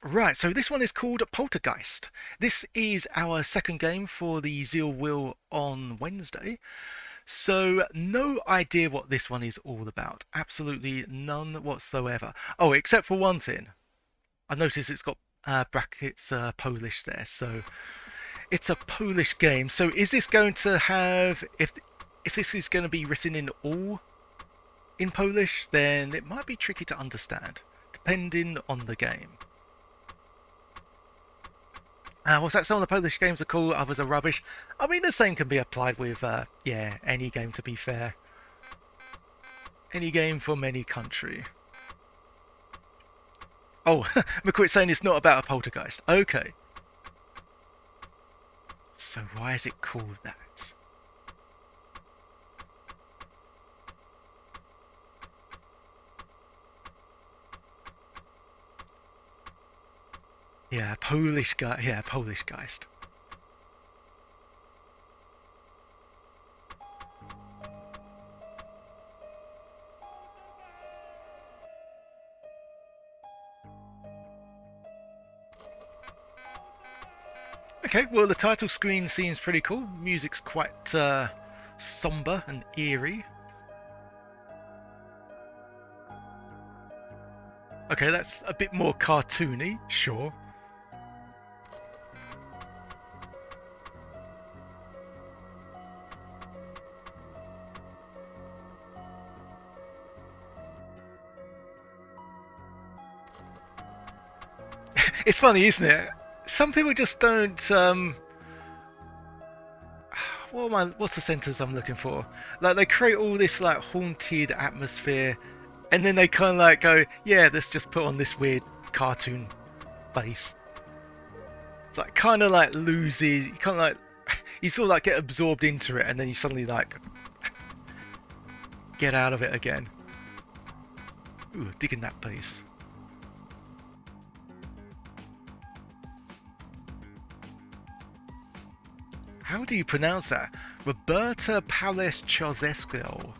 Right, so this one is called Poltergeist. This is our second game for the Zeal wheel on Wednesday. So, no idea what this one is all about. Absolutely none whatsoever. Oh, except for one thing. I noticed it's got brackets Polish there. So, it's a Polish game. So, is this going to have if this is going to be written in all in Polish, then it might be tricky to understand, depending on the game. What's that? Some of the Polish games are cool, others are rubbish. I mean, the same can be applied with, yeah, any game, to be fair. Any game from any country. Oh, McQuit's saying it's not about a poltergeist. Okay. So why is it called that? Yeah, Polish guy. Yeah, Polish Geist. Okay, well the title screen seems pretty cool. Music's quite somber and eerie. Okay, that's a bit more cartoony, sure. It's funny, isn't it? Some people just don't. What's the sentence I'm looking for? Like they create all this like haunted atmosphere, and then they kind of like go, "Yeah, let's just put on this weird cartoon face." It's like kind of like loses. You kind of like you sort of like get absorbed into it, and then you suddenly like get out of it again. Ooh, digging that place. How do you pronounce that? Roberta Palace Ceausescu.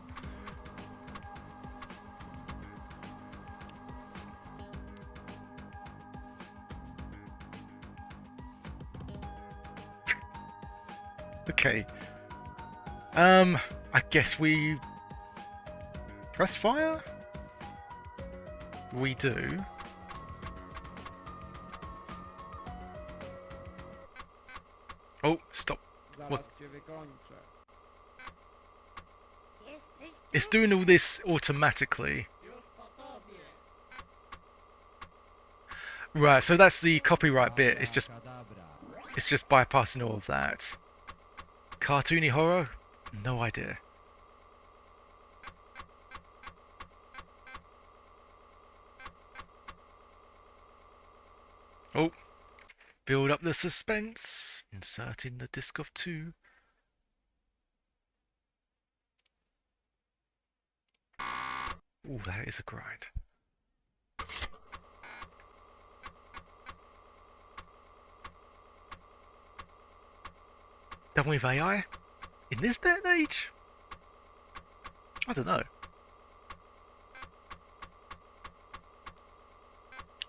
Okay. I guess we press fire? We do. Oh, stop. What? It's doing all this automatically. Right, so that's the copyright bit. It's just bypassing all of that. Cartoony horror? No idea. Oh, build up the suspense. Inserting the disc of 2. Ooh, that is a grind. Done with AI? In this day and age? I don't know.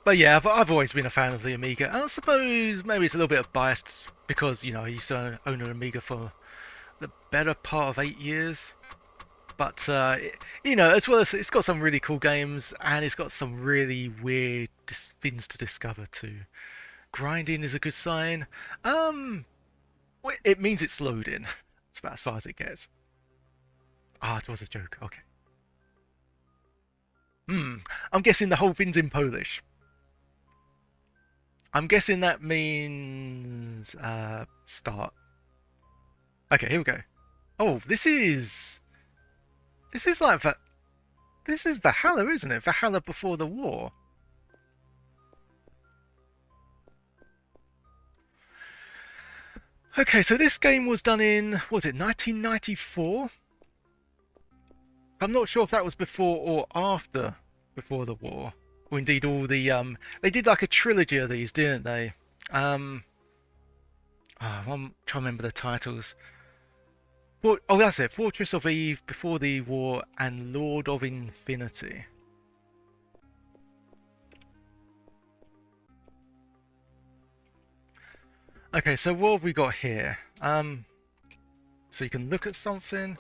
But yeah, I've always been a fan of the Amiga. I suppose maybe it's a little bit of biased because, I used to own an Amiga for the better part of 8 years. But, as well as it's got some really cool games and it's got some really weird things to discover too. Grinding is a good sign. It means it's loading. It's about as far as it gets. Ah, it was a joke. Okay. I'm guessing the whole thing's in Polish. I'm guessing that means start. Okay, here we go. Oh, this is like this is Valhalla, isn't it? Valhalla before the war. Okay, so this game was done in, what was it, 1994? I'm not sure if that was before or after before the war. Or indeed all the they did like a trilogy of these, didn't they? I'm trying to remember the titles. Oh, that's it. Fortress of Eve, Before the War, and Lord of Infinity. Okay, so what have we got here? So you can look at something,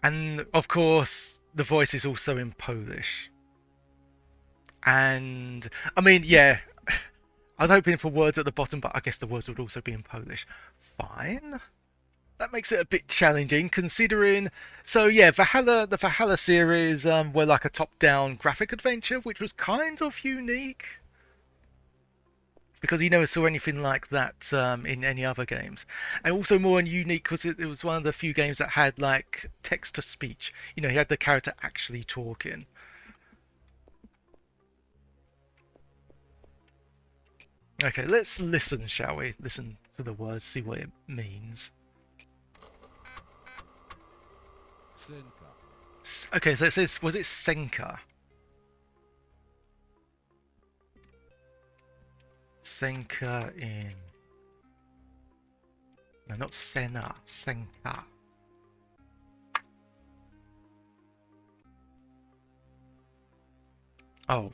and of course the voice is also in Polish. And I mean, yeah, I was hoping for words at the bottom, but I guess the words would also be in Polish. Fine. That makes it a bit challenging, considering. So yeah, the Valhalla series were like a top-down graphic adventure, which was kind of unique because you never saw anything like that in any other games, and also more unique because it was one of the few games that had like text to speech. You know, you had the character actually talking. Okay, let's listen, shall we? Listen to the words, see what it means. Okay, so it says, was it Senka? Senka in. No, not Senna, Senka. Oh.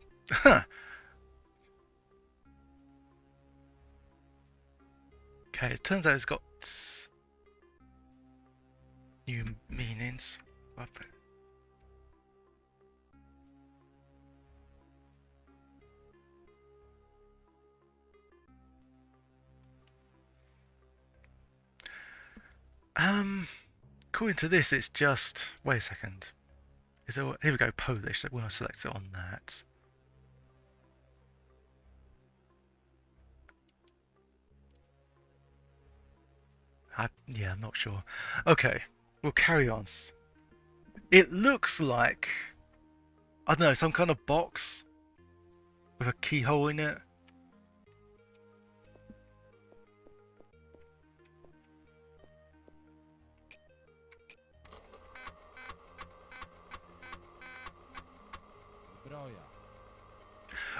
Okay, it turns out it's got new meanings. Um, according to this, it's just. Wait a second. Is there? Here we go. Polish. So when I select it on that. Yeah, I'm not sure. Okay, we'll carry on. It looks like I don't know some kind of box with a keyhole in it.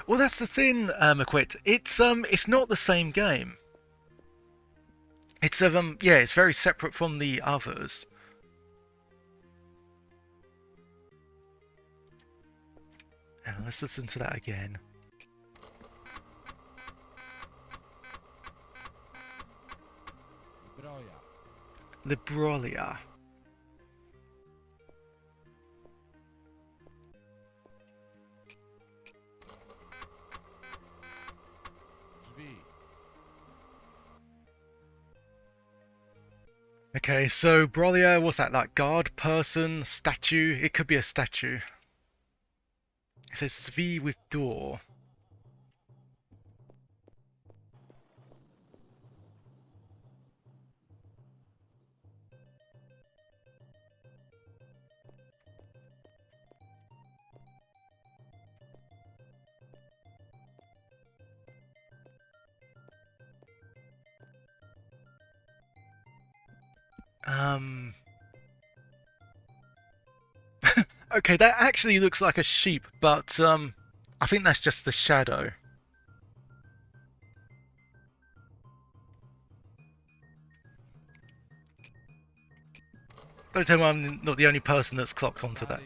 Well, that's the thing, Acquit. It's not the same game. It's yeah, it's very separate from the others. And let's listen to that again. Librolia. Okay, so Brolia, what's that, like guard, person, statue? It could be a statue. It says Svi with door. Um. Okay, that actually looks like a sheep, but I think that's just the shadow. Don't tell me I'm not the only person that's clocked onto that.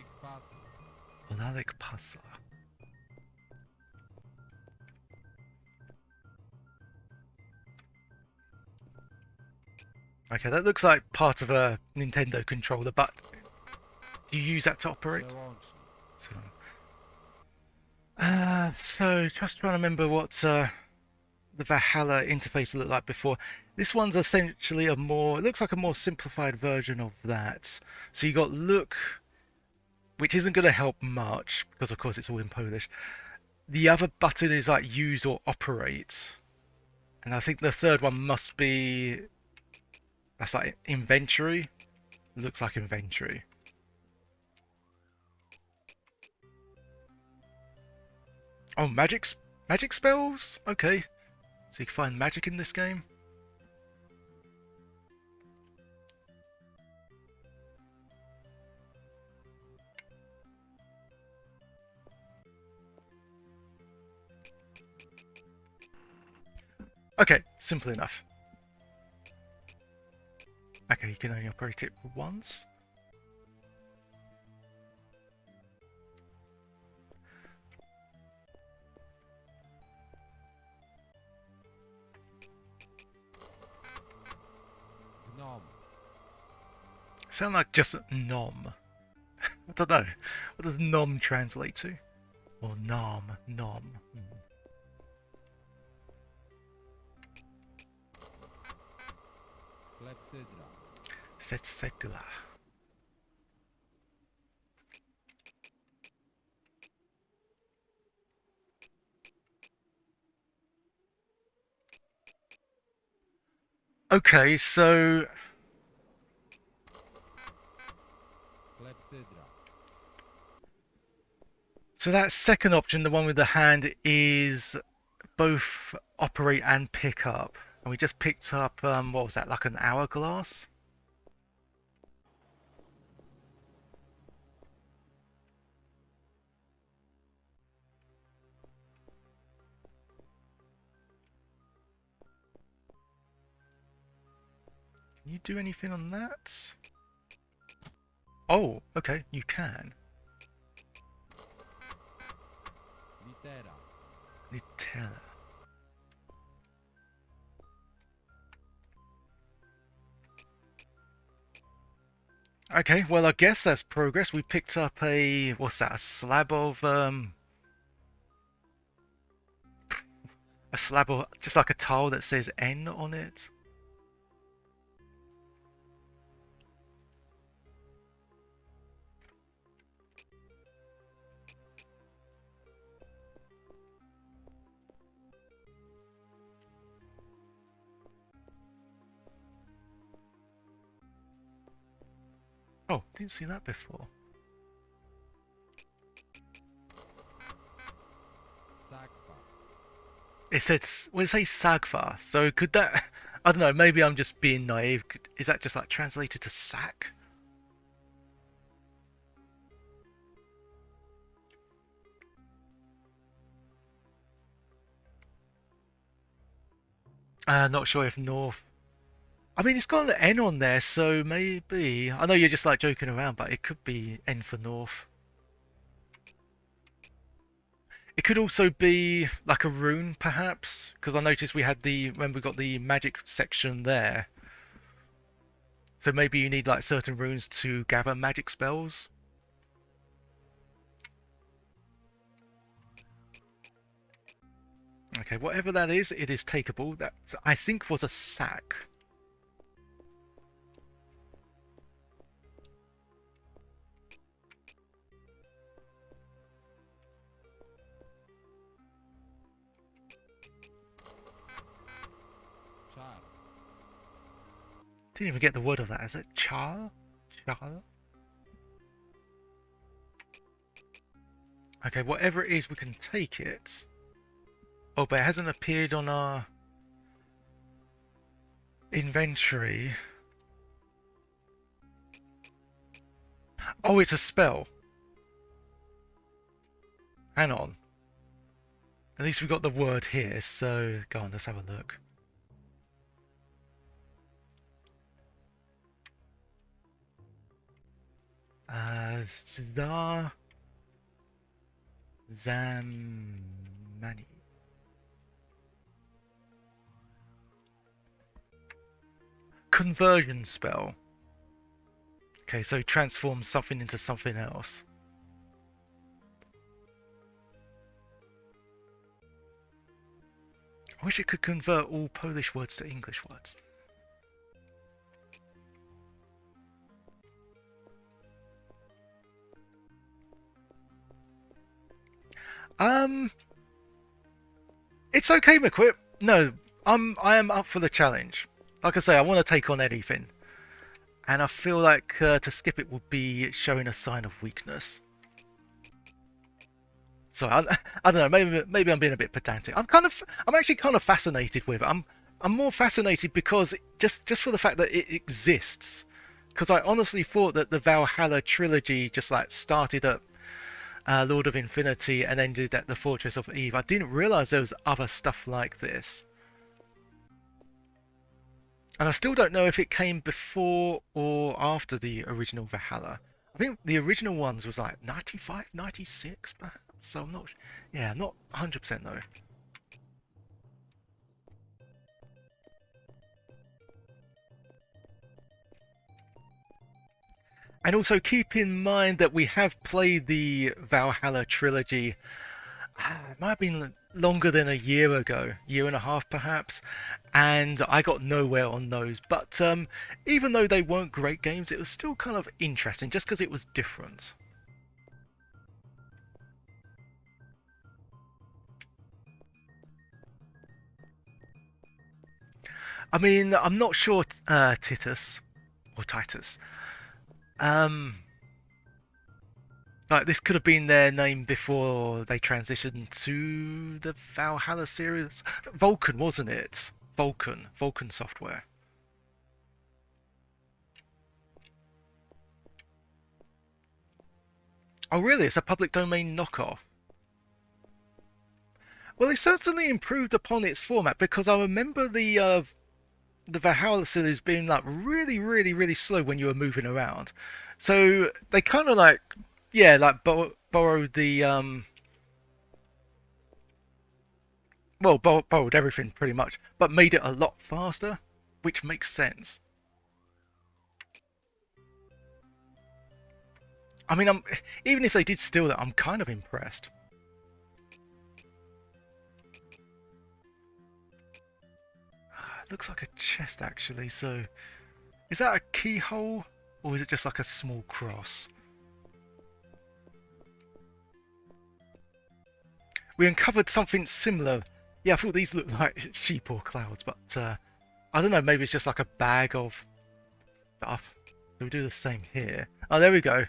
Valhalla puzzler. Okay, that looks like part of a Nintendo controller, but do you use that to operate? So just trying to remember what the Valhalla interface looked like before. This one's essentially a more, it looks like a more simplified version of that. So you got look, which isn't going to help much because of course it's all in Polish. The other button is like use or operate, and I think the third one must be that's like inventory. Looks like inventory. Oh, magic spells. Okay, so you can find magic in this game. Okay, simple enough. Okay, you can only operate it once. Sound like just nom. I don't know. What does nom translate to? Or nom, nom. Setsetula. Okay, so that second option, the one with the hand, is both operate and pick up. And we just picked up, what was that, like an hourglass? Can you do anything on that? Oh, okay, you can. Litera. Okay, well, I guess that's progress. We picked up a, what's that, a slab of, just like a tile that says N on it. Oh, didn't see that before. It said, well, it says Sagva, so could that, I don't know, maybe I'm just being naive. Is that just like translated to sack? Not sure if North. I mean, it's got an N on there, so maybe. I know you're just like joking around, but it could be N for North. It could also be like a rune, perhaps, because I noticed we had when we got the magic section there. So maybe you need like certain runes to gather magic spells. Okay, whatever that is, it is takeable. That I think was a sack. Didn't even get the word of that. Is it char? Char? Okay, whatever it is, we can take it. Oh, but it hasn't appeared on our inventory. Oh, it's a spell. Hang on. At least we got the word here, so go on, let's have a look. Zeal Zamani. Conversion spell. Okay, so transform something into something else. I wish it could convert all Polish words to English words. It's okay, McQuip. No, I am up for the challenge. Like I say, I want to take on anything, and I feel like to skip it would be showing a sign of weakness. So I don't know. Maybe I'm being a bit pedantic. I'm actually kind of fascinated with it. I'm more fascinated because just for the fact that it exists. Because I honestly thought that the Valhalla trilogy just like started at Lord of Infinity and ended at the Fortress of Eve. I didn't realize there was other stuff like this. And I still don't know if it came before or after the original Valhalla. I think the original ones was like 95, 96, perhaps. So I'm not, yeah, not 100% though. And also keep in mind that we have played the Valhalla trilogy. It might have been longer than a year ago, year and a half perhaps, and I got nowhere on those. But even though they weren't great games, it was still kind of interesting just because it was different. I mean, I'm not sure, Titus or Titus. Um, like this could have been their name before they transitioned to the Valhalla series. Vulcan, wasn't it? Vulcan Software. Oh, really? It's a public domain knockoff. Well, it certainly improved upon its format because I remember the Valhalla series being like really slow when you were moving around. So they kind of like, yeah, like borrowed the borrowed everything pretty much, but made it a lot faster, which makes sense. I mean, even if they did steal that, I'm kind of impressed. It looks like a chest actually. So, is that a keyhole or is it just like a small cross? We uncovered something similar. Yeah, I thought these looked like sheep or clouds, but I don't know. Maybe it's just like a bag of stuff. So we do the same here. Oh, there we go.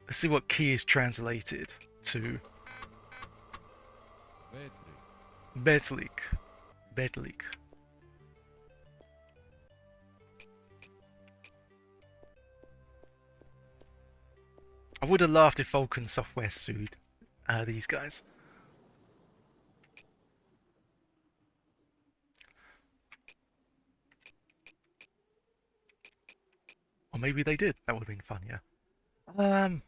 Let's see what key is translated to. Bedlik. Bedlik. I would have laughed if Vulcan Software sued these guys. Or maybe they did. That would have been funnier. Um,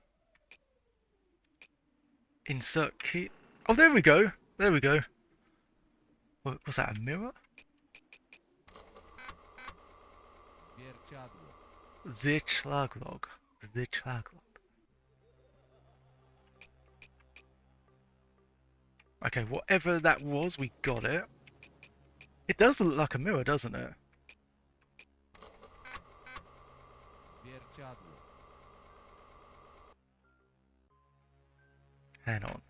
insert key. Oh, there we go. There we go. What, was that a mirror? Zichlaglog. Zichlaglog. Okay, whatever that was, we got it. It does look like a mirror, doesn't it? Hang on.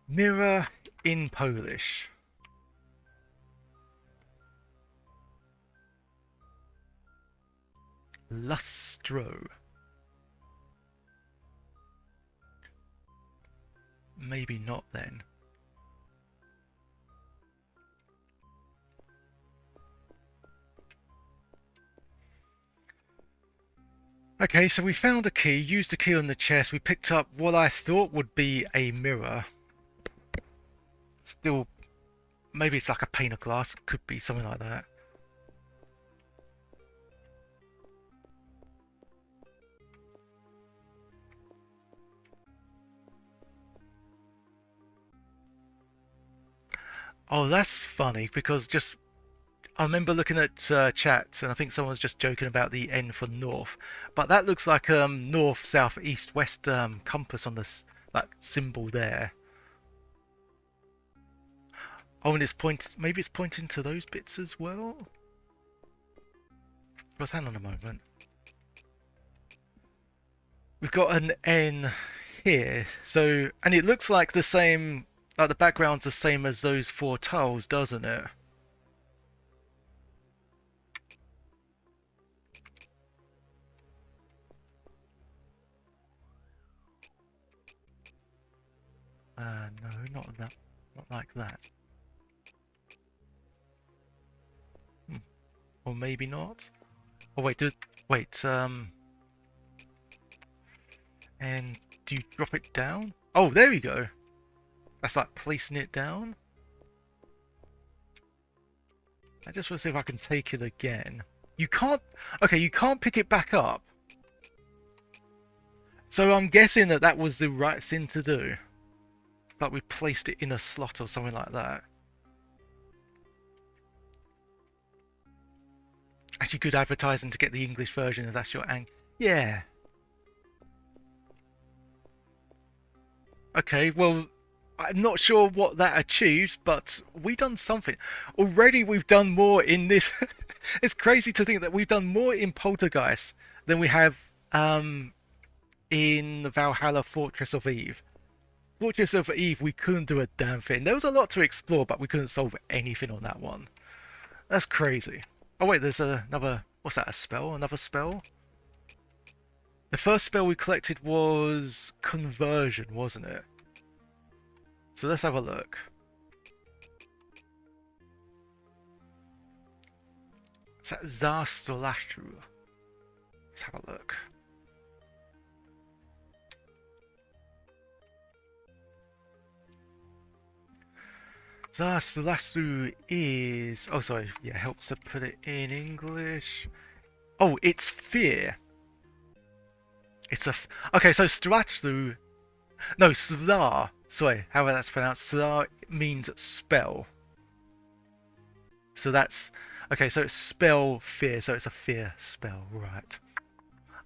Mirror in Polish. Lustro. Maybe not then. Okay, so we found a key, used the key on the chest, we picked up what I thought would be a mirror. Still, maybe it's like a pane of glass, could be something like that. Oh, that's funny because just I remember looking at chat and I think someone was just joking about the N for north, but that looks like north, south, east, west compass on this that symbol there. Oh, and maybe it's pointing to those bits as well. Let's hang on a moment. We've got an N here, so and it looks like the same, like the background's the same as those four tiles, doesn't it? No, not that, not like that. Hmm. Or maybe not. Oh wait, wait. And do you drop it down? Oh, there we go. That's like placing it down. I just want to see if I can take it again. You can't. Okay, you can't pick it back up. So I'm guessing that that was the right thing to do. It's like we placed it in a slot or something like that. Actually, good advertising to get the English version if that's your Yeah. Okay, well, I'm not sure what that achieves, but we done something. Already we've done more in this. It's crazy to think that we've done more in Poltergeist than we have in Valhalla Fortress of Eve. Fortress of Eve, we couldn't do a damn thing. There was a lot to explore, but we couldn't solve anything on that one. That's crazy. Oh wait, there's another... What's that, a spell? Another spell? The first spell we collected was Conversion, wasn't it? So let's have a look. Is that Zastolashu? Let's have a look. Zastolashu is... Oh, sorry. Yeah, helps to put it in English. Oh, it's fear. It's a... Okay, so Strastu... No, Slar. Sorry, however that's pronounced. Slar means spell. So that's... Okay, so it's spell fear, so it's a fear spell, right.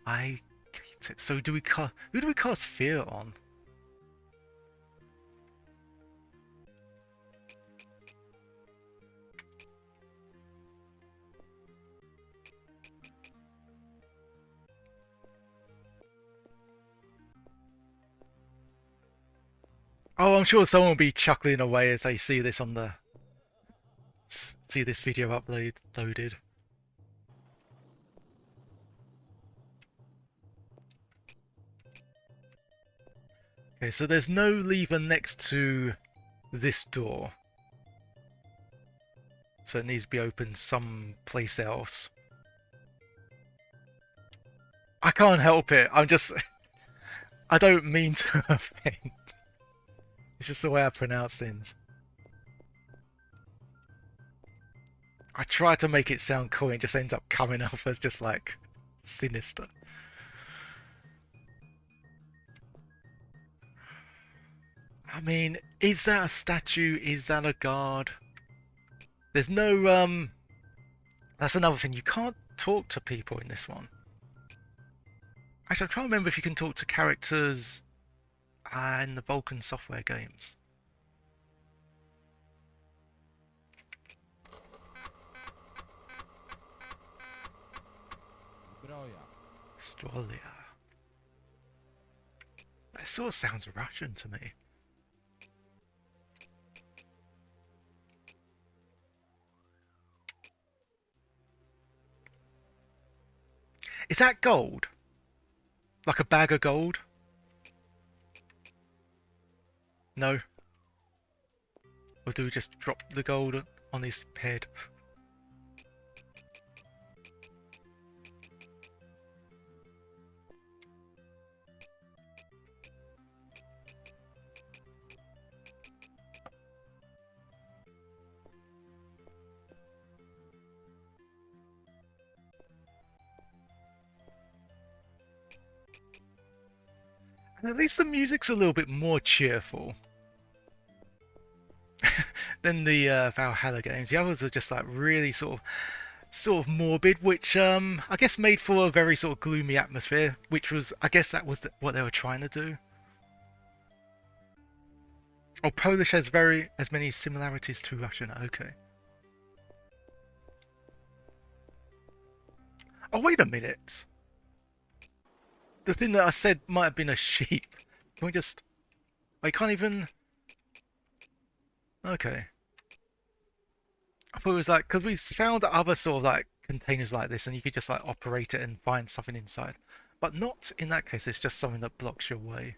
I get it. So do we cast... Who do we cast fear on? Oh, I'm sure someone will be chuckling away as they see this on the... See this video loaded. Okay, so there's no lever next to this door. So it needs to be opened someplace else. I can't help it. I'm just... I don't mean to offend. It's just the way I pronounce things. I try to make it sound cool and it just ends up coming off as just like sinister. I mean, is that a statue? Is that a guard? There's no that's another thing. You can't talk to people in this one. Actually, I'm trying to remember if you can talk to characters in the Vulcan software games. Australia. That sort of sounds Russian to me. Is that gold? Like a bag of gold? No? Or do we just drop the gold on his head? And at least the music's a little bit more cheerful than the Valhalla games. The others are just like really sort of morbid, which I guess made for a very sort of gloomy atmosphere, which was, I guess that was what they were trying to do. Oh, Polish has as many similarities to Russian. Okay. Oh, wait a minute. The thing that I said might have been a sheep. Can we just... I can't even... Okay. I thought it was like... Because we found other sort of like containers like this and you could just like operate it and find something inside. But not in that case, it's just something that blocks your way.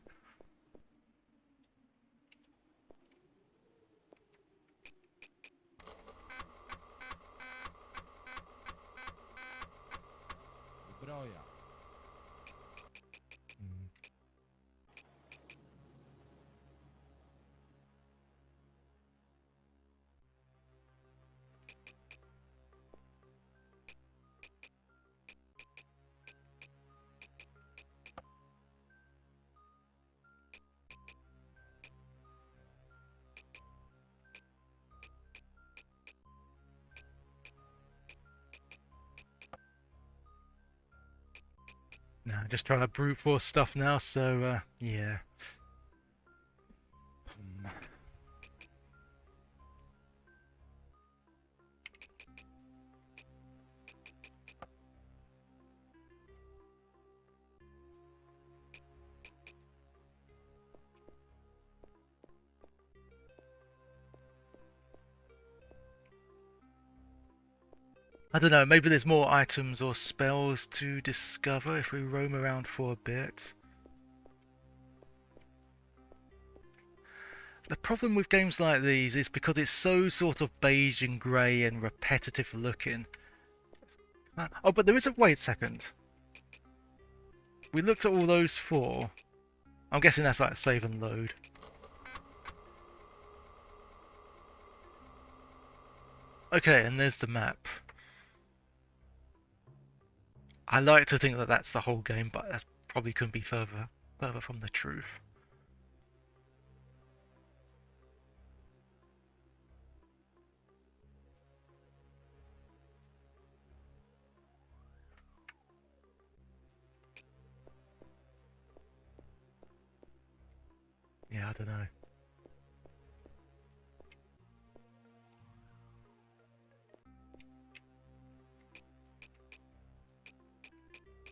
No, just trying to brute force stuff now, so, yeah. I don't know, maybe there's more items or spells to discover if we roam around for a bit. The problem with games like these is because it's so sort of beige and grey and repetitive looking. Oh, but there is a... Wait a second. We looked at all those four. I'm guessing that's like save and load. Okay, and there's the map. I like to think that that's the whole game, but that probably couldn't be further from the truth. Yeah, I don't know.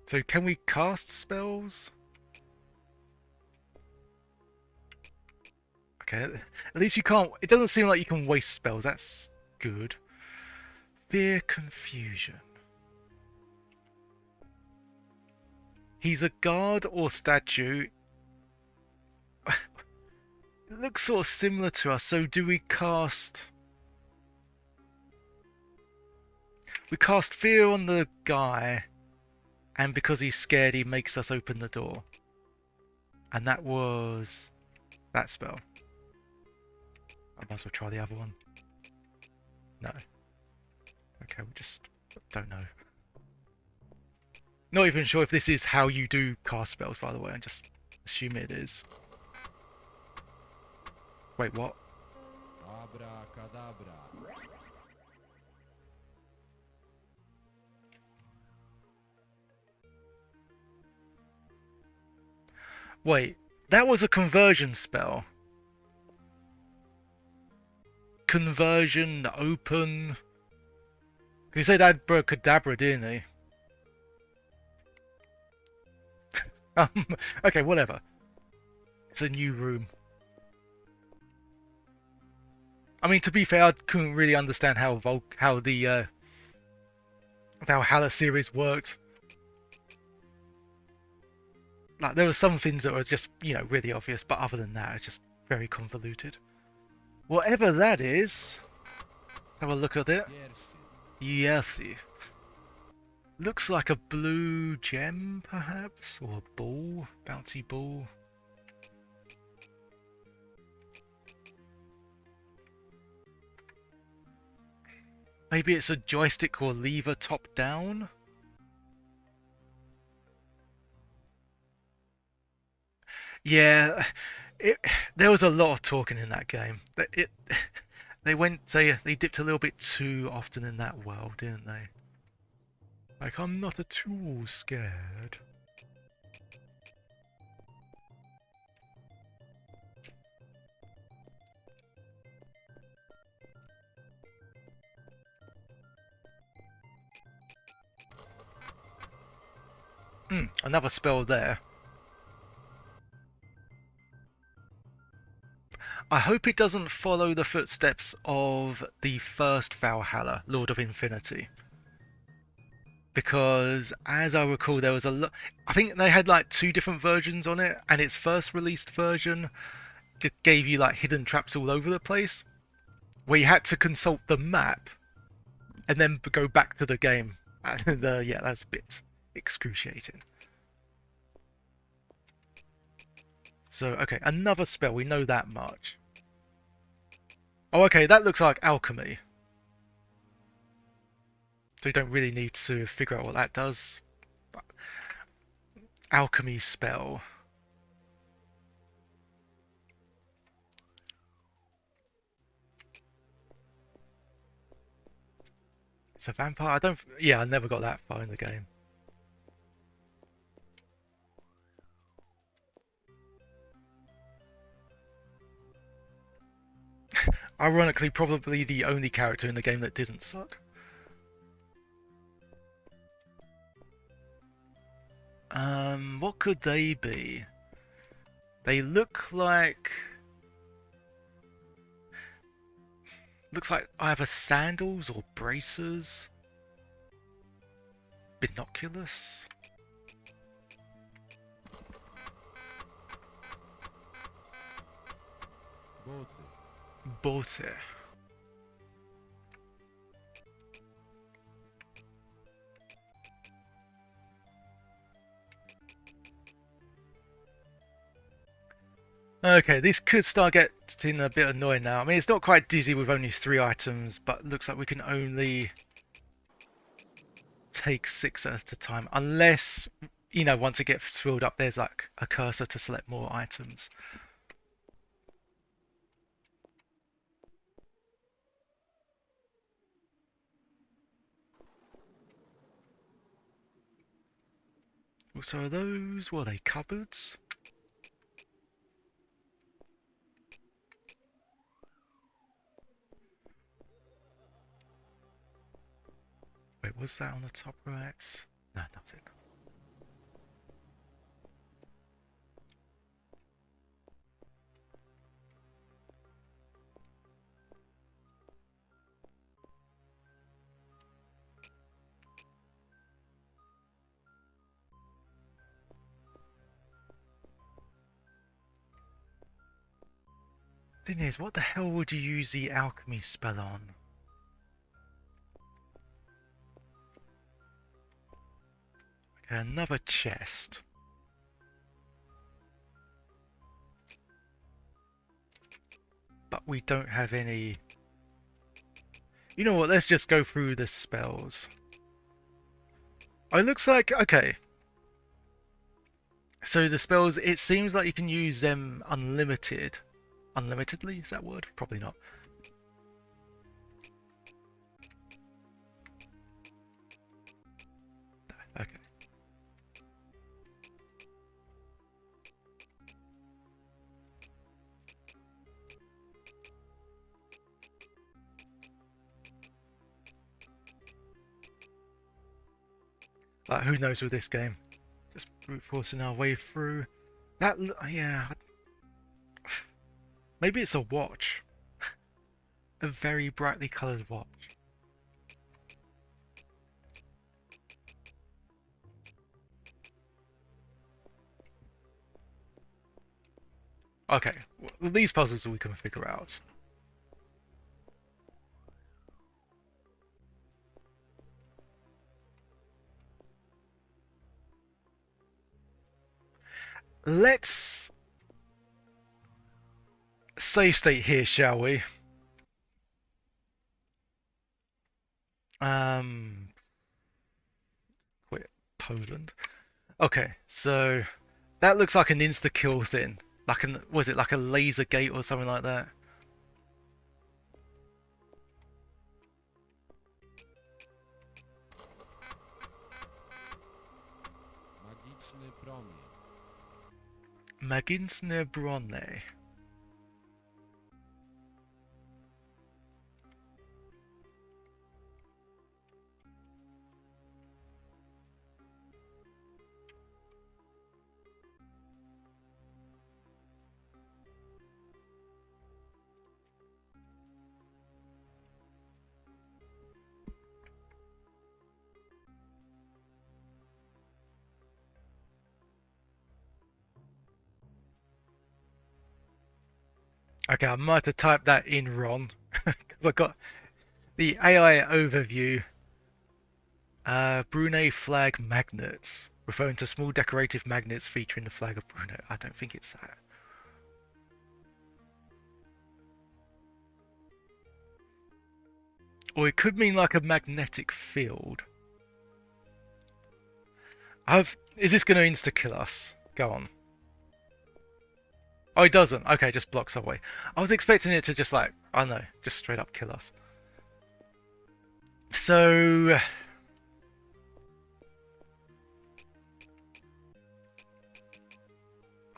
So can we cast spells? Okay, at least you can't... It doesn't seem like you can waste spells. That's good. Fear confusion. He's a guard or statue. It looks sort of similar to us, so do we cast... We cast fear on the guy, and because he's scared he makes us open the door. And that was... that spell. I might as well try the other one. No. Okay, we just don't know. Not even sure if this is how you do cast spells, by the way. I just assume it is. Wait, what? Abracadabra. Wait, that was a conversion spell. Conversion, open... He said abracadabra, didn't he? Okay, whatever. It's a new room. I mean, to be fair, I couldn't really understand how the Valhalla series worked. Like, there were some things that were just, you know, really obvious, but other than that, it's just very convoluted. Whatever that is, let's have a look at it. Yesy. Looks like a blue gem, perhaps? Or a ball? Bouncy ball? Maybe it's a joystick or lever top down? Yeah, there was a lot of talking in that game. They dipped a little bit too often in that world, didn't they? Like, I'm not at all scared. Another spell there. I hope it doesn't follow the footsteps of the first Valhalla, Lord of Infinity. Because, as I recall, there was a lot... I think they had, like, two different versions on it, and its first released version gave you, like, hidden traps all over the place, where you had to consult the map, and then go back to the game. And, yeah, that's a bit excruciating. So, okay, another spell, we know that much. Oh, okay, that looks like alchemy. So you don't really need to figure out what that does. Alchemy spell. It's a vampire? I don't... Yeah, I never got that far in the game. Ironically, probably the only character in the game that didn't suck. What could they be? They look like... Looks like either sandals or braces. Binoculars. Bote. Okay, this could start getting a bit annoying now. I mean, it's not quite dizzy with only 3 items, but looks like we can only take 6 at a time. Unless, you know, once it gets filled up, there's like a cursor to select more items. So are those, what are they, cupboards? Wait, was that on the top right? No, nothing. Thing is, what the hell would you use the alchemy spell on? Okay, another chest. But we don't have any... You know what, let's just go through the spells. Oh, it looks like... Okay. So the spells, it seems like you can use them unlimited. Unlimitedly, is that a word? Probably not. Okay. Who knows with this game? Just brute forcing our way through. That, yeah. Maybe it's a watch. A very brightly coloured watch. Okay, well, these puzzles we can figure out. Let's save state here, shall we? Quit Poland. Okay, so that looks like an insta-kill thing. Like an, was it like a laser gate or something like that? Magiczne bronie. Okay, I might have typed that in wrong because I got the AI overview. Brunei flag magnets, referring to small decorative magnets featuring the flag of Brunei. I don't think it's that. Or it could mean like a magnetic field. Is this going to insta-kill us? Go on. Oh, it doesn't. Okay, just blocks our way. I was expecting it to just like, I don't know, just straight up kill us. So...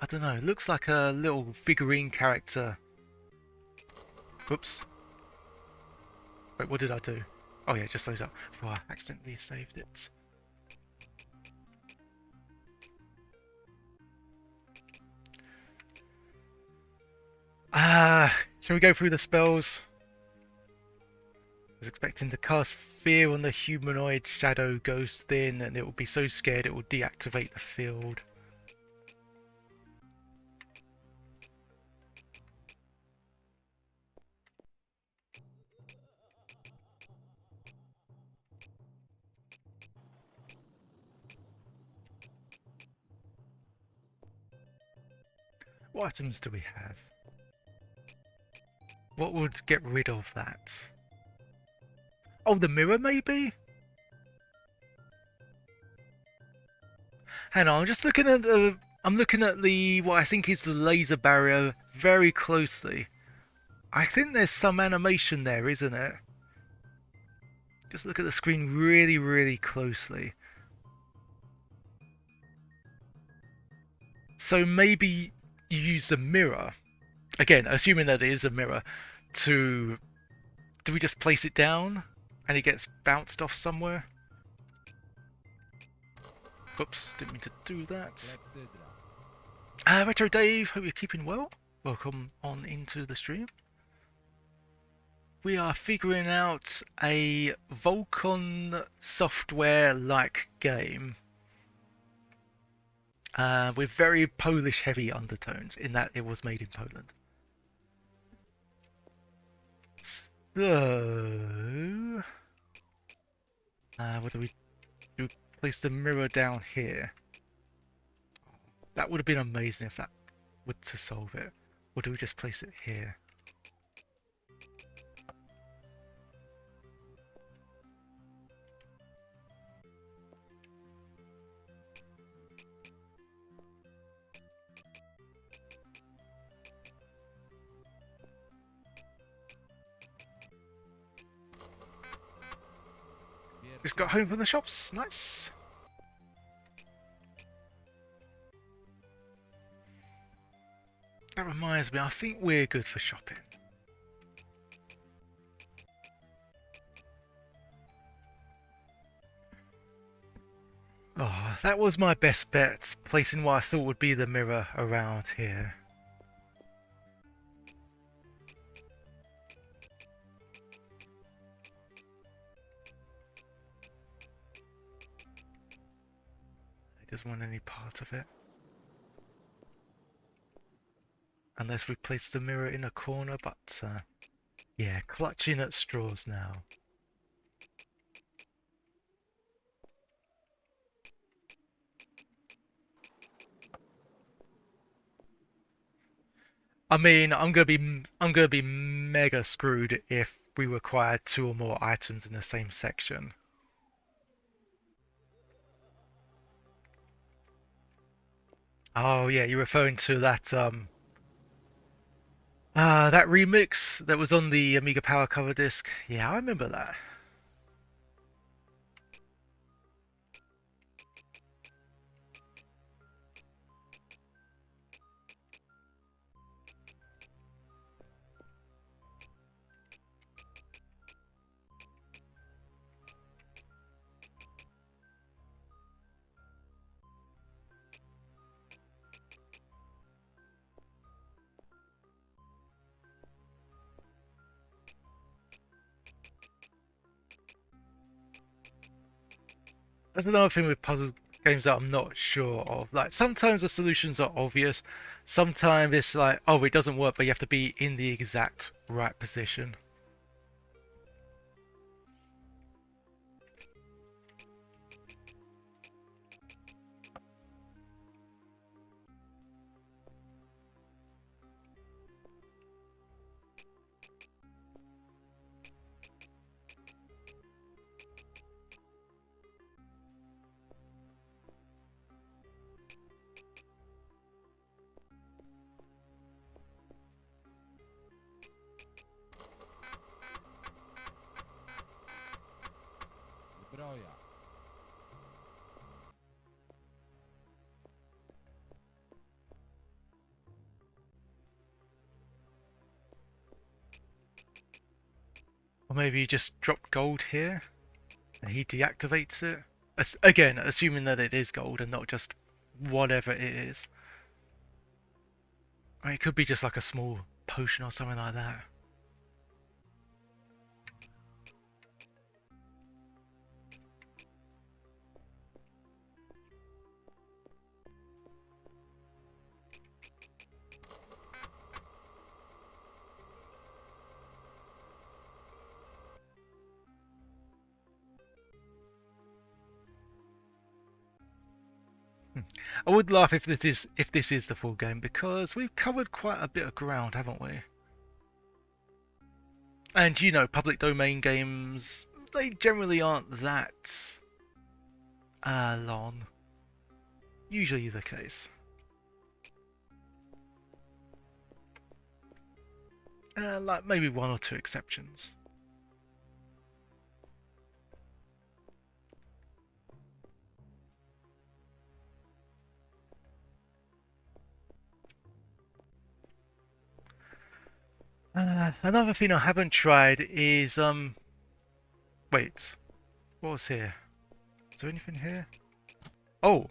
I don't know, it looks like a little figurine character. Whoops. Wait, what did I do? Oh yeah, just load up before I accidentally saved it. Shall we go through the spells? I was expecting to cast Fear on the humanoid shadow ghost thing, and it will be so scared it will deactivate the field. What items do we have? What would get rid of that? Oh, the mirror maybe? Hang on, I'm just looking at the... I'm looking at the... what I think is the laser barrier very closely. I think there's some animation there, isn't it? Just look at the screen really, really closely. So maybe you use the mirror. Again, assuming that it is a mirror, to... Do we just place it down and it gets bounced off somewhere? Oops, didn't mean to do that. Retro Dave, hope you're keeping well. Welcome on into the stream. We are figuring out a Vulkan software-like game with very Polish-heavy undertones in that it was made in Poland. So, what do we do? Place the mirror down here. That would have been amazing if that would to solve it. Or do we just place it here? Just got home from the shops. Nice. That reminds me, I think we're good for shopping. Oh, that was my best bet, placing what I thought would be the mirror around here. He doesn't want any part of it. Unless we place the mirror in a corner, but yeah, clutching at straws now. I mean, I'm gonna be mega screwed if we require 2 or more items in the same section. Oh yeah, you're referring to that that remix that was on the Amiga Power cover disc. Yeah, I remember that. That's another thing with puzzle games that I'm not sure of. Like sometimes the solutions are obvious, sometimes it's like, oh, it doesn't work, but you have to be in the exact right position. Or maybe you just drop gold here and he deactivates it. Again, assuming that it is gold and not just whatever it is. I mean, it could be just like a small potion or something like that. I would laugh if this is the full game because we've covered quite a bit of ground, haven't we? And you know, public domain games, they generally aren't that long. Usually the case. Like maybe one or two exceptions. Another thing I haven't tried is wait, what was here? Is there anything here? Oh,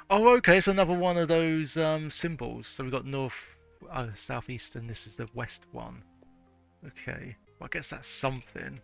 oh, okay. It's another one of those symbols. So we've got north, southeast, and this is the west one. Okay, well, I guess that's something.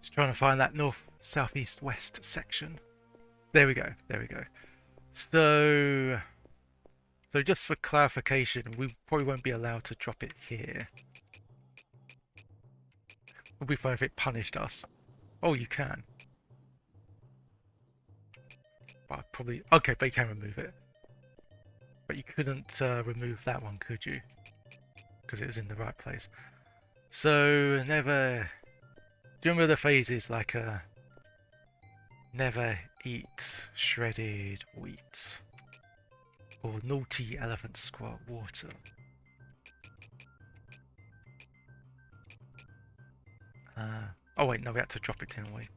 Just trying to find that north, southeast, west section. There we go. There we go. So, so just for clarification, we probably won't be allowed to drop it here. Would be fine if it punished us. Oh, you can. But probably okay, but you can remove it. But you couldn't remove that one, could you? Because it was in the right place. So never. Do you remember the phases like never eat shredded wheat or naughty elephant squirt water? Oh wait, no, we had to drop it, didn't we?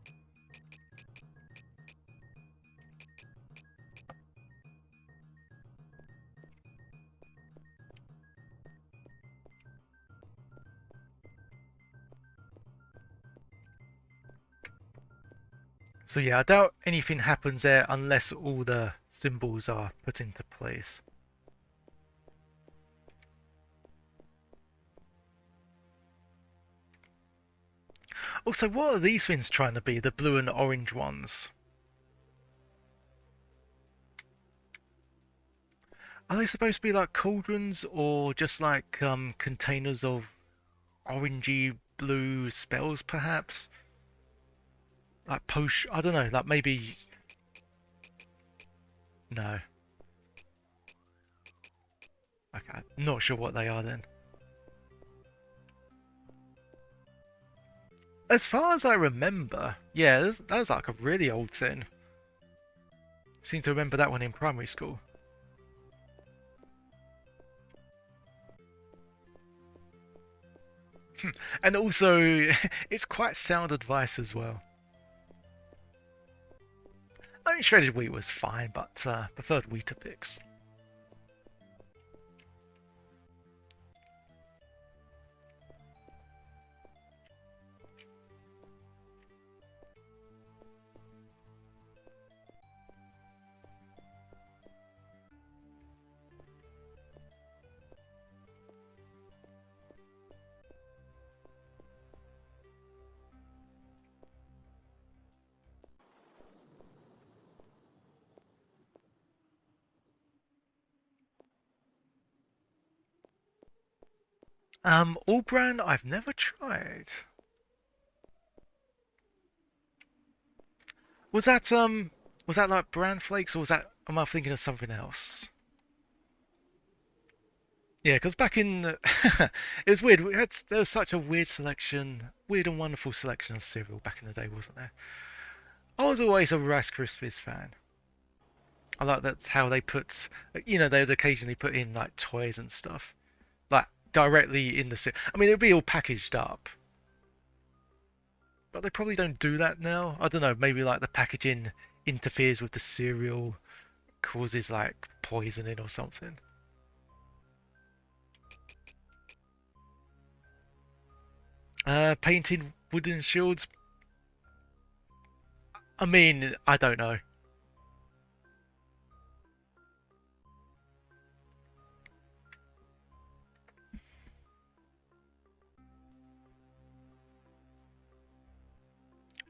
So yeah, I doubt anything happens there unless all the symbols are put into place. Also, what are these things trying to be? The blue and orange ones? Are they supposed to be like cauldrons or just like containers of orangey blue spells, perhaps? Like potion? I don't know. Like maybe. No. Okay, not sure what they are then. As far as I remember, yeah, that was like a really old thing. Seem to remember that one in primary school. And also, it's quite sound advice as well. I mean, shredded wheat was fine, but preferred Weetabix. All brand I've never tried. was that like bran flakes, or was that, am I thinking of something else? Yeah, because back in it was weird. There was such a weird selection, weird and wonderful selection of cereal back in the day, wasn't there? I was always a Rice Krispies fan. I like that's how they put, they would occasionally put in like toys and stuff, like directly in the cereal. I mean, it'd be all packaged up, but they probably don't do that now. I don't know. Maybe like the packaging interferes with the cereal, causes like poisoning or something. Painted wooden shields. I mean, I don't know.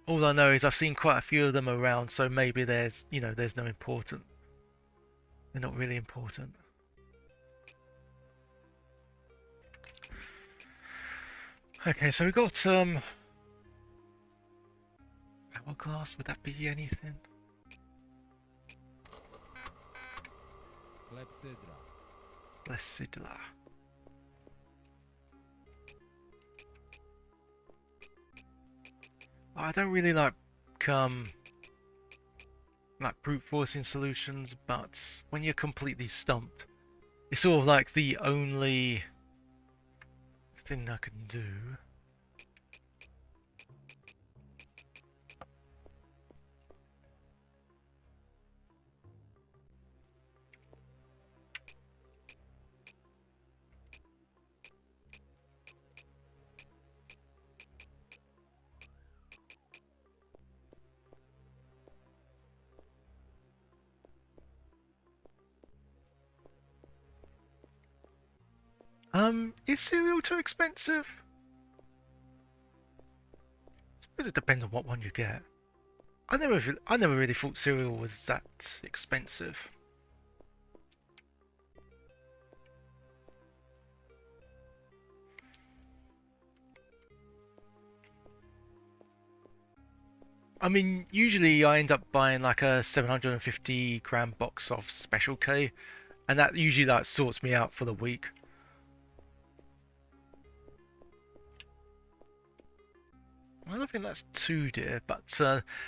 All I know is I've seen quite a few of them around, so maybe there's no important. They're not really important. Okay, so we got hourglass. Would that be anything? Blessed. I don't really um like brute forcing solutions, but when you're completely stumped, it's sort of like the only thing I can do. Is cereal too expensive? I suppose it depends on what one you get. I never really thought cereal was that expensive. I mean, usually I end up buying like a 750 gram box of Special K, and that usually like sorts me out for the week. I don't think that's too dear, but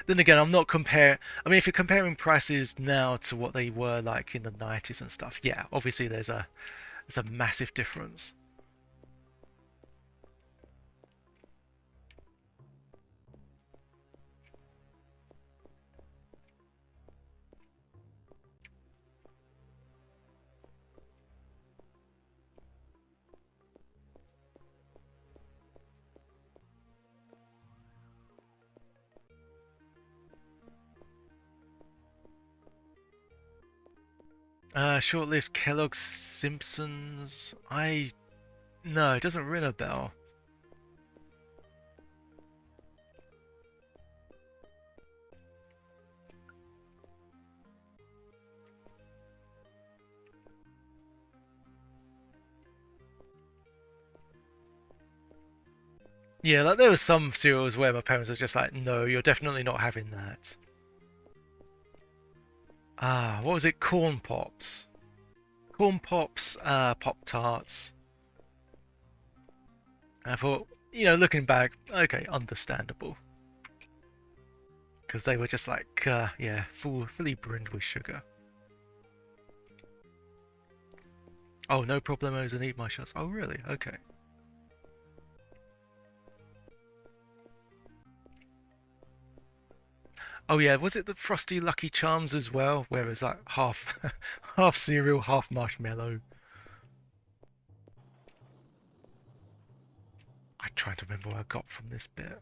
then again, I'm not compare. I mean, if you're comparing prices now to what they were like in the 90s and stuff, yeah, obviously there's a massive difference. Short-lived Kellogg's Simpsons. No, it doesn't ring a bell. Yeah, like there was some cereals where my parents were just like, "No, you're definitely not having that." Ah, what was it? Corn Pops. Corn Pops, Pop Tarts. And I thought, looking back, okay, understandable. Because they were just like, yeah, fully brimmed with sugar. Oh, no problemos and eat my shots. Oh, really? Okay. Oh yeah, was it the Frosty Lucky Charms as well, where it was like half, half cereal, half marshmallow? I try to remember what I got from this bit.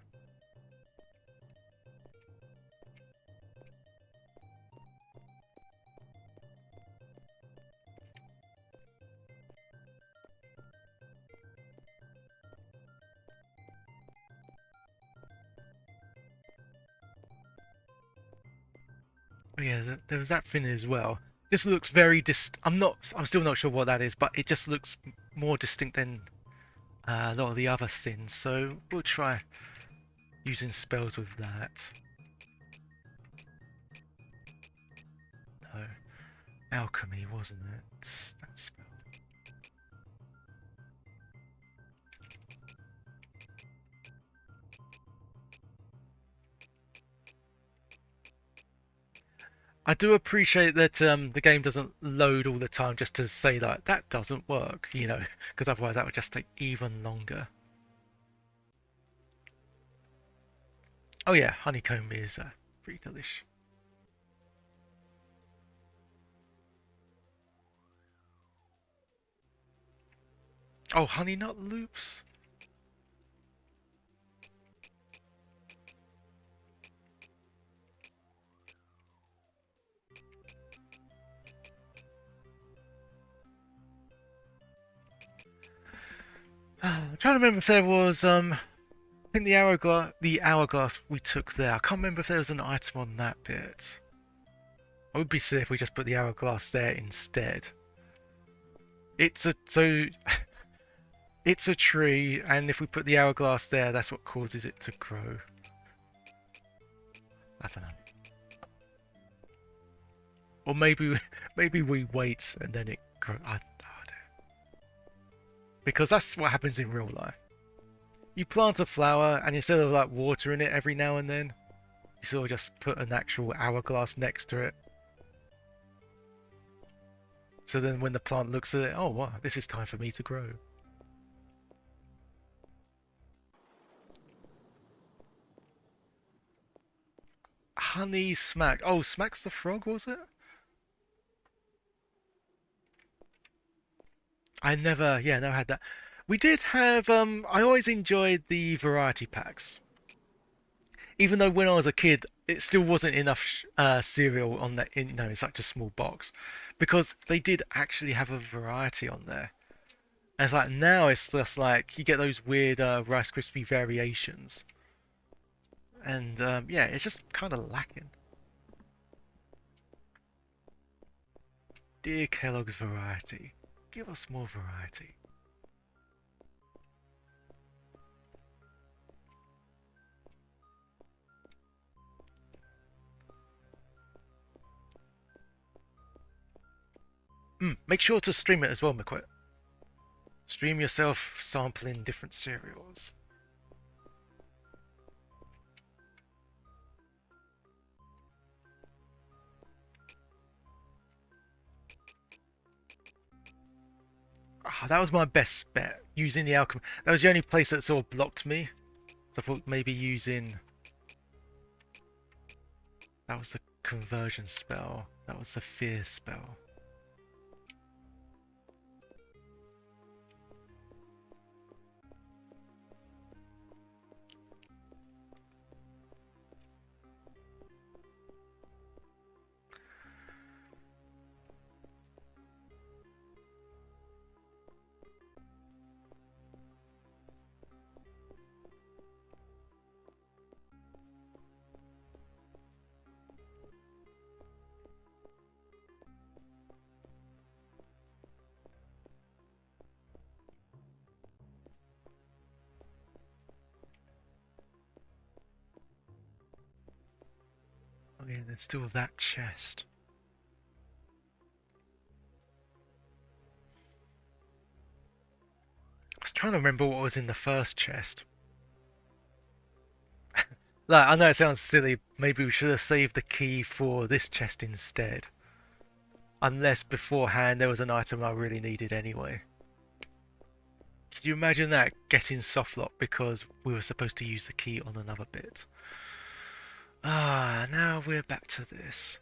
Oh yeah, there was that thing as well. Just looks very I'm still not sure what that is, but it just looks more distinct than a lot of the other things. So we'll try using spells with that. Alchemy, wasn't it? That spell. I do appreciate that the game doesn't load all the time just to say like that doesn't work, you know, because otherwise that would just take even longer. Oh yeah, honeycomb is pretty delish. Oh, honey nut loops. I'm trying to remember if there was I think the hourglass we took there. I can't remember if there was an item on that bit. I would be sick if we just put the hourglass there instead. It's a so it's a tree, and if we put the hourglass there, that's what causes it to grow. I don't know. Or maybe we wait and then it grows. I don't know. Because that's what happens in real life. You plant a flower, and instead of like watering it every now and then, you sort of just put an actual hourglass next to it. So then when the plant looks at it, oh wow, this is time for me to grow. Honey Smack. Oh, Smack's the frog, was it? I never, yeah, never had that. We did have, I always enjoyed the variety packs. Even though when I was a kid, it still wasn't enough cereal on that, in such a small box. Because they did actually have a variety on there. And it's like, now it's just like, you get those weird Rice Krispie variations. And, yeah, it's just kind of lacking. Dear Kellogg's variety, give us more variety. Make sure to stream it as well, McQuit. Stream yourself sampling different cereals. That was my best bet, using the alchemy. That was the only place that sort of blocked me. So I thought maybe using... That was the conversion spell. That was the fear spell. Oh yeah, there's still that chest. I was trying to remember what was in the first chest. Like, I know it sounds silly, maybe we should have saved the key for this chest instead. Unless beforehand there was an item I really needed anyway. Could you imagine that? Getting softlock because we were supposed to use the key on another bit. Ah, now we're back to this.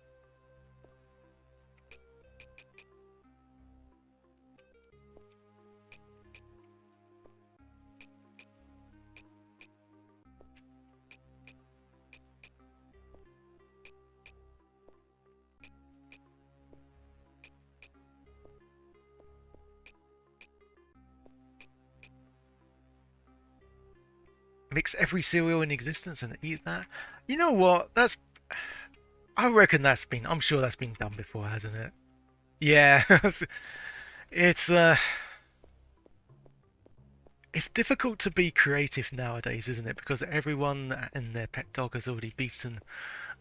Mix every cereal in existence and eat that. You know what? I reckon I'm sure that's been done before, hasn't it? Yeah. it's uh it's difficult to be creative nowadays, isn't it? Because everyone and their pet dog has already beaten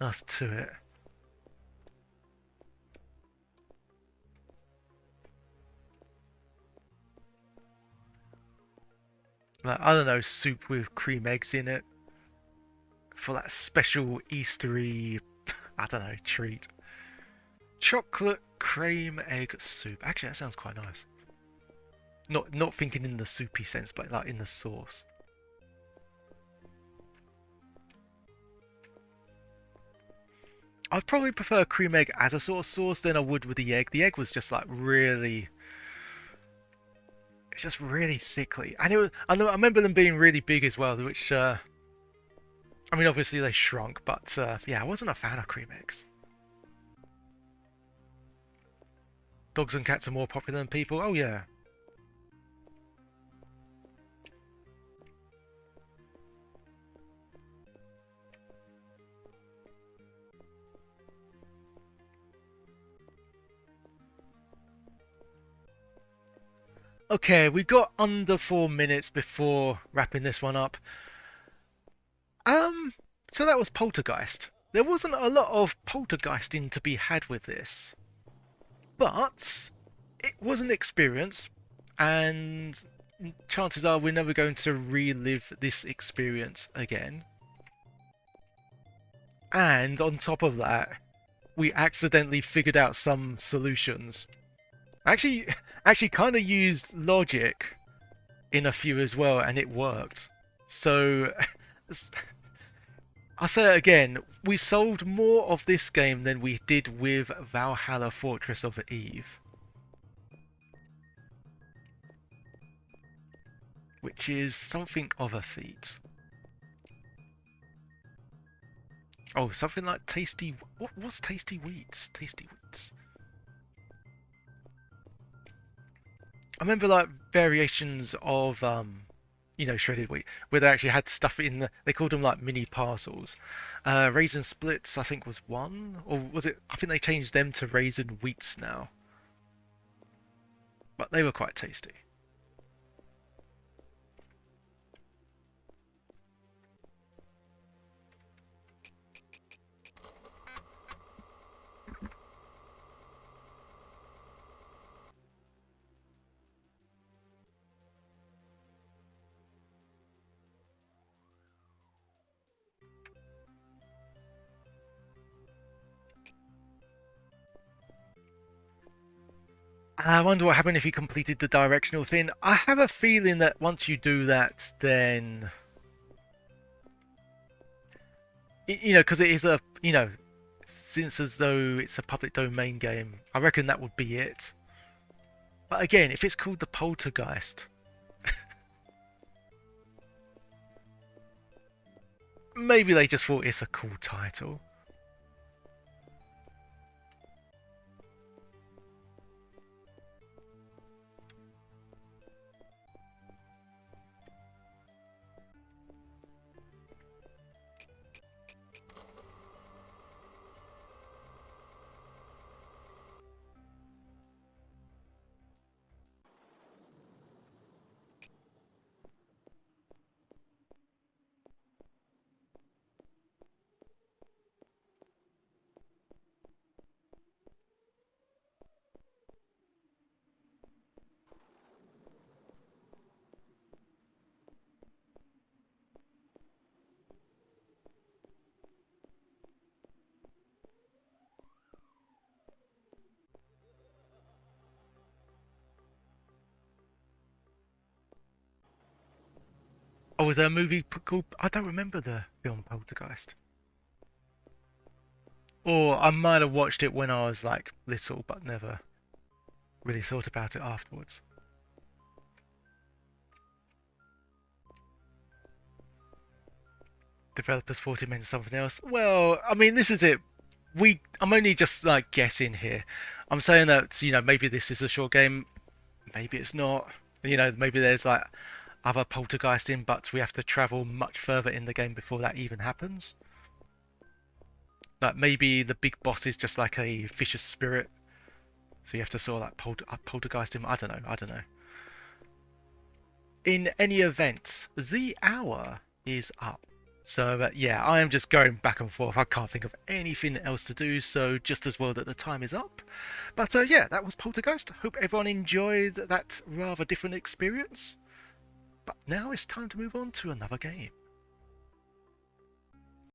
us to it. Like, I don't know, soup with cream eggs in it for that special Eastery, I don't know, treat. Chocolate cream egg soup. Actually, that sounds quite nice. Not thinking in the soupy sense, but like in the sauce. I'd probably prefer cream egg as a sort of sauce than I would with the egg. The egg was just like really, it's just really sickly, and it was. I remember them being really big as well, which I mean, obviously they shrunk, but yeah, I wasn't a fan of cream eggs. Dogs and cats are more popular than people. Oh yeah. Okay, we got under 4 minutes before wrapping this one up. Um, so that was Poltergeist. There wasn't a lot of poltergeisting to be had with this, but it was an experience, and chances are we're never going to relive this experience again. And on top of that, we accidentally figured out some solutions. Actually, actually, kind of used logic in a few as well, and it worked. So, I'll say it again: we solved more of this game than we did with Valhalla Fortress of Eve, which is something of a feat. Oh, something like tasty. What's tasty wheats? Tasty wheats. I remember like variations of shredded wheat, where they actually had stuff in the. They called them like mini parcels. Raisin splits, I think, was one, or was it? I think they changed them to raisin wheats now, but they were quite tasty. I wonder what happened if you completed the directional thing. I have a feeling that once you do that, then because it is a since as though it's a public domain game, I reckon that would be it. But again, if it's called the Poltergeist, maybe they just thought it's a cool title. Oh, was there a movie called? I don't remember the film Poltergeist. Or I might have watched it when I was like little, but never really thought about it afterwards. Developers thought it meant something else. Well, I mean, this is it. I'm only just like guessing here. I'm saying that maybe this is a short game, maybe it's not. Maybe there's like other poltergeist in, but we have to travel much further in the game before that even happens. Like maybe the big boss is just like a vicious spirit, so you have to sort of like poltergeist him. I don't know. I don't know. In any event, the hour is up. So yeah, I am just going back and forth. I can't think of anything else to do, so just as well that the time is up. But yeah, that was Poltergeist. Hope everyone enjoyed that rather different experience. But now it's time to move on to another game.